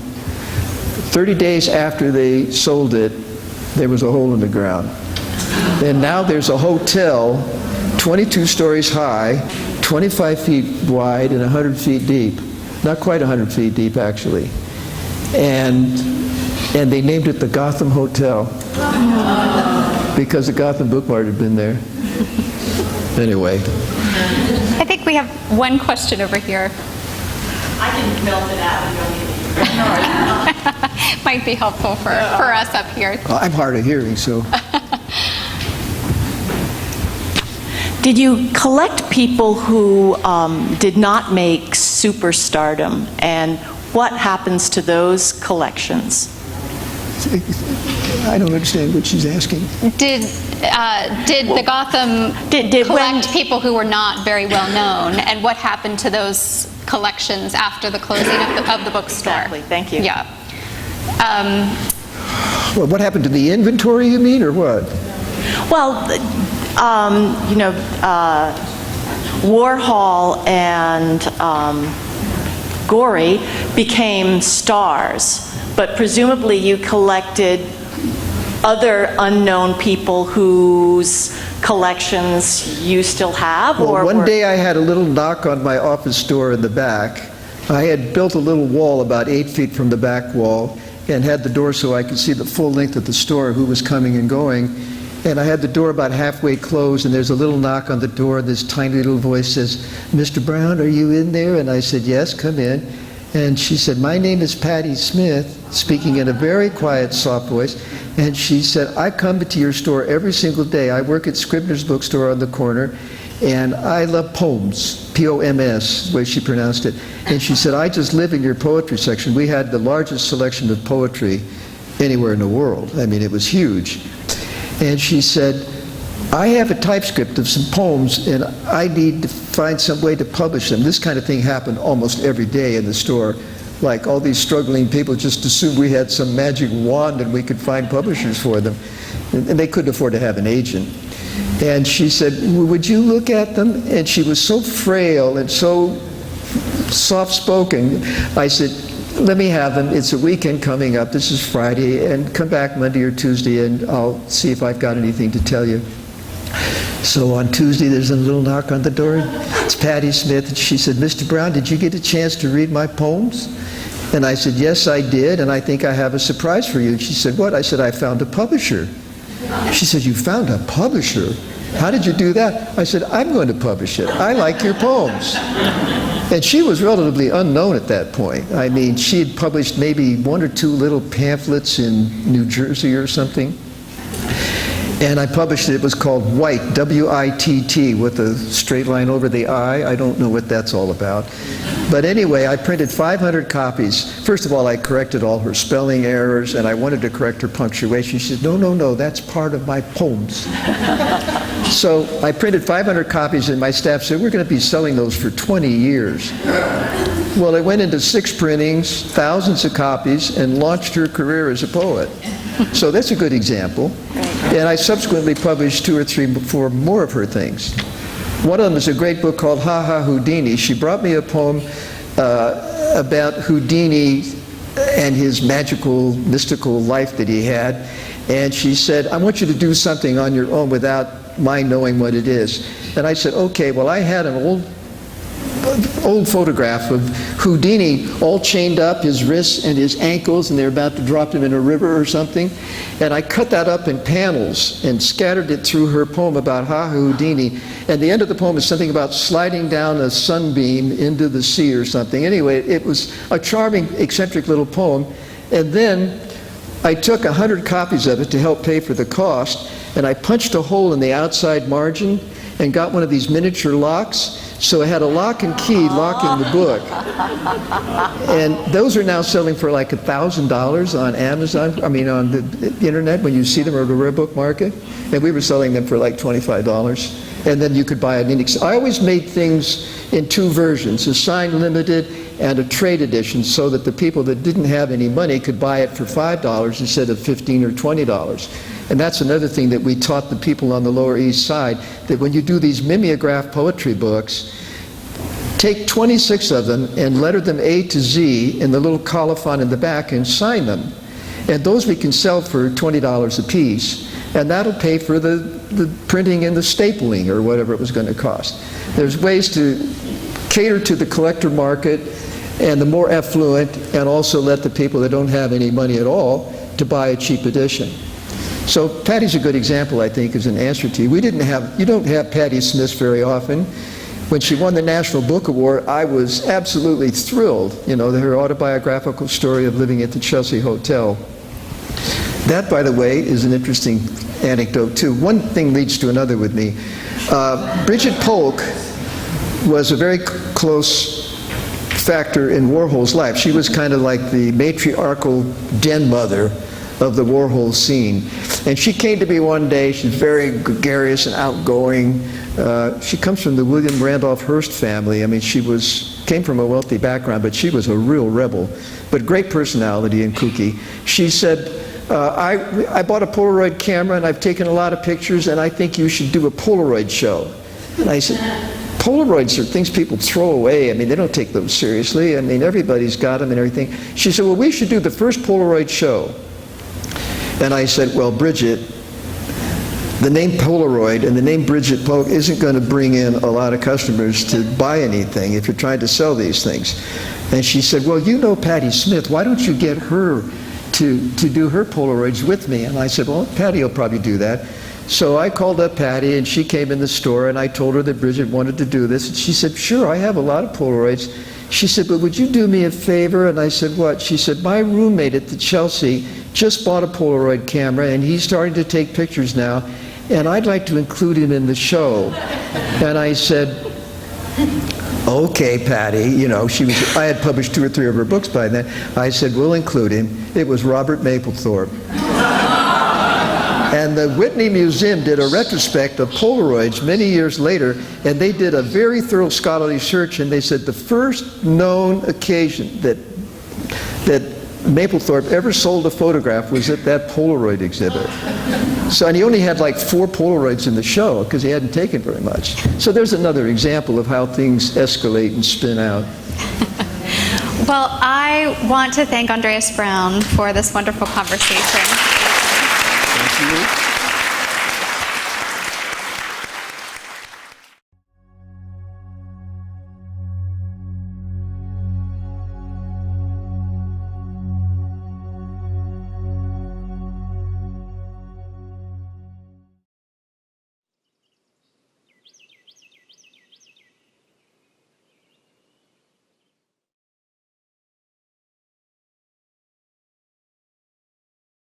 30 days after they sold it, there was a hole in the ground. And now there's a hotel 22 stories high 25 feet wide and 100 feet deep. Not quite 100 feet deep, actually. And they named it the Gotham Hotel because the Gotham Book Mart had been there. Anyway. I think we have one question over here. I can melt it out and don't need it. Might be helpful for us up here. Well, I'm hard of hearing, so. Did you collect people who did not make superstardom, and what happens to those collections? I don't understand what she's asking. Did the Gotham collect people who were not very well known, and what happened to those collections after the closing of the bookstore? Exactly, thank you. Yeah. Well, what happened to the inventory, you mean, or what? Well, Warhol and Gorey became stars, but presumably you collected other unknown people whose collections you still have? Well, one day I had a little knock on my office door in the back. I had built a little wall about 8 feet from the back wall and had the door so I could see the full length of the store, who was coming and going. And I had the door about halfway closed, and there's a little knock on the door. This tiny little voice says, "Mr. Brown, are you in there?" And I said, "Yes, come in." And she said, "My name is Patty Smith," speaking in a very quiet, soft voice. And she said, "I come to your store every single day. I work at Scribner's bookstore on the corner, and I love poems, P-O-M-S, the way she pronounced it." And she said, "I just live in your poetry section." We had the largest selection of poetry anywhere in the world. I mean, it was huge. And she said, "I have a typescript of some poems, and I need to find some way to publish them." This kind of thing happened almost every day in the store. Like all these struggling people just assumed we had some magic wand and we could find publishers for them. And they couldn't afford to have an agent. And she said, "Would you look at them?" And she was so frail and so soft-spoken. I said, "Let me have them. It's a weekend coming up. This is Friday, and come back Monday or Tuesday, and I'll see if I've got anything to tell you." So on Tuesday, there's a little knock on the door. It's Patty Smith, and she said, "Mr. Brown, did you get a chance to read my poems?" And I said, "Yes, I did, and I think I have a surprise for you." And she said, "What?" I said, "I found a publisher." She said, "You found a publisher? How did you do that?" I said, "I'm going to publish it. I like your poems." And she was relatively unknown at that point. I mean, she had published maybe 1 or 2 little pamphlets in New Jersey or something. And I published it. It was called White, W-I-T-T, with a straight line over the I. I don't know what that's all about. But anyway, I printed 500 copies. First of all, I corrected all her spelling errors, and I wanted to correct her punctuation. She said, no, that's part of my poems." So I printed 500 copies, and my staff said, "We're going to be selling those for 20 years. Well, it went into 6 printings, thousands of copies, and launched her career as a poet. So that's a good example. And I subsequently published 2 or 3, 4 more of her things. One of them is a great book called Ha Ha Houdini. She brought me a poem about Houdini and his magical, mystical life that he had. And she said, "I want you to do something on your own without my knowing what it is." And I said, "Okay." Well, I had an old photograph of Houdini all chained up, his wrists and his ankles, and they're about to drop him in a river or something. And I cut that up in panels and scattered it through her poem about Ha Ha Houdini. And the end of the poem is something about sliding down a sunbeam into the sea or something. Anyway, it was a charming, eccentric little poem. And then I took 100 copies of it to help pay for the cost, and I punched a hole in the outside margin and got one of these miniature locks. So I had a lock and key locking the book. And those are now selling for like $1,000 on Amazon, on the internet when you see them, or the rare book market. And we were selling them for like $25. And then you could buy an index. I always made things in 2 versions, a signed limited and a trade edition, so that the people that didn't have any money could buy it for $5 instead of $15 or $20. And that's another thing that we taught the people on the Lower East Side, that when you do these mimeograph poetry books, take 26 of them and letter them A to Z in the little colophon in the back and sign them. And those we can sell for $20 a piece. and that'll pay for the printing and the stapling or whatever it was going to cost. There's ways to cater to the collector market and the more affluent, and also let the people that don't have any money at all to buy a cheap edition. So Patty's a good example, I think, as an answer to you. You don't have Patti Smith very often. When she won the National Book Award, I was absolutely thrilled, her autobiographical story of living at the Chelsea Hotel. That, by the way, is an interesting anecdote, too. One thing leads to another with me. Bridget Polk was a very close factor in Warhol's life. She was kind of like the matriarchal den mother of the Warhol scene. And she came to me one day. She's very gregarious and outgoing. She comes from the William Randolph Hearst family. I mean, she came from a wealthy background, but she was a real rebel, but great personality and kooky. She said, I bought a Polaroid camera and I've taken a lot of pictures, and I think you should do a Polaroid show. And I said, Polaroids are things people throw away. I mean, they don't take them seriously. I mean, everybody's got them and everything. She said, well, we should do the first Polaroid show. And I said, well, Bridget, the name Polaroid and the name Bridget Polk isn't going to bring in a lot of customers to buy anything if you're trying to sell these things. And she said, well, you know Patti Smith. Why don't you get her to do her Polaroids with me? And I said, well, Patti will probably do that. So I called up Patti, and she came in the store, and I told her that Bridget wanted to do this. And she said, sure, I have a lot of Polaroids. She said, but would you do me a favor? And I said, what? She said, my roommate at the Chelsea just bought a Polaroid camera, and he's starting to take pictures now, and I'd like to include him in the show. And I said, okay, Patti, I had published 2 or 3 of her books by then. I said, we'll include him. It was Robert Mapplethorpe. And the Whitney Museum did a retrospect of Polaroids many years later, and they did a very thorough scholarly search, and they said the first known occasion that Mapplethorpe ever sold a photograph was at that Polaroid exhibit. So, and he only had like 4 Polaroids in the show because he hadn't taken very much. So there's another example of how things escalate and spin out. Well, I want to thank Andreas Brown for this wonderful conversation. Thank you.